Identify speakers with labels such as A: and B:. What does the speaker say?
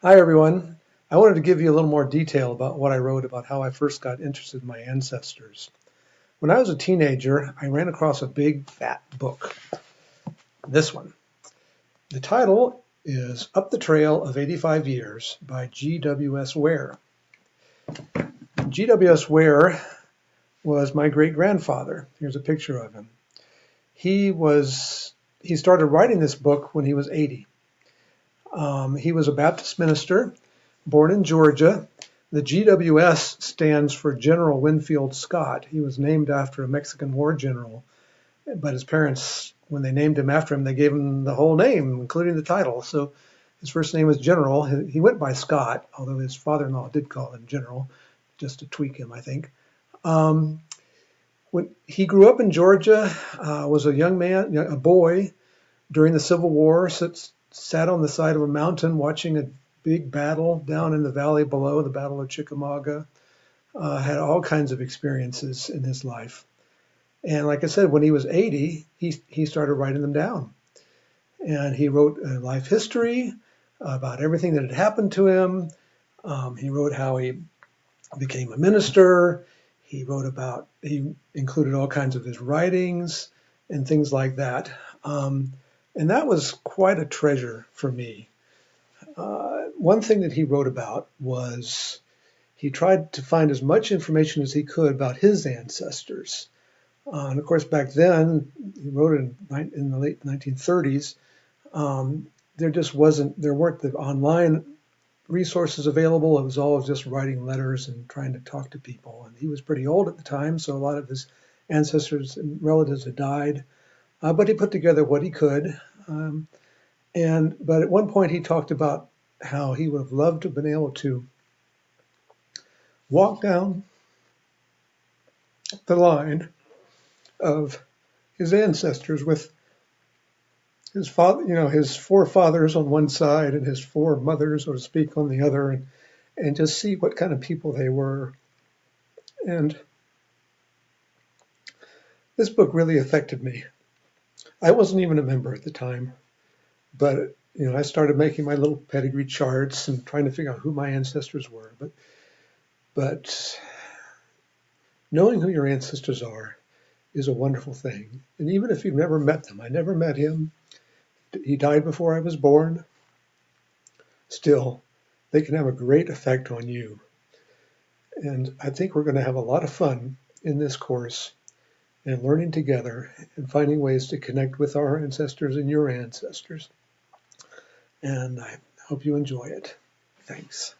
A: Hi, everyone. I wanted to give you a little more detail about what I wrote about how I first got interested in my ancestors. When I was a teenager, I ran across a big, fat book. This one. The title is Up the Trail of 85 Years by G.W.S. Ware. G.W.S. Ware was my great grandfather. Here's a picture of him. He started writing this book when he was 80. He was a Baptist minister, born in Georgia. The GWS stands for General Winfield Scott. He was named after a Mexican War general, but his parents, when they named him after him, they gave him the whole name, including the title. So his first name was General. He went by Scott, although his father-in-law did call him General, just to tweak him, I think. When he grew up in Georgia, was a young man, a boy during the Civil War, sat on the side of a mountain watching a big battle down in the valley below, the Battle of Chickamauga. Had all kinds of experiences in his life. And like I said, when he was 80, he started writing them down. And he wrote a life history about everything that had happened to him. He wrote how he became a minister. He included all kinds of his writings and things like that. And that was quite a treasure for me. One thing that he wrote about was he tried to find as much information as he could about his ancestors. And of course, back then, he wrote in the late 1930s, there weren't the online resources available. It was all just writing letters and trying to talk to people. And he was pretty old at the time, so a lot of his ancestors and relatives had died. But he put together what he could. But at one point, he talked about how he would have loved to have been able to walk down the line of his ancestors with his father, his forefathers on one side and his foremothers, so to speak, on the other, and just see what kind of people they were. And this book really affected me. I wasn't even a member at the time, but I started making my little pedigree charts and trying to figure out who my ancestors were. But knowing who your ancestors are is a wonderful thing. And even if you've never met them, I never met him. He died before I was born. Still, they can have a great effect on you. And I think we're going to have a lot of fun in this course and learning together and finding ways to connect with our ancestors and your ancestors. And I hope you enjoy it. Thanks.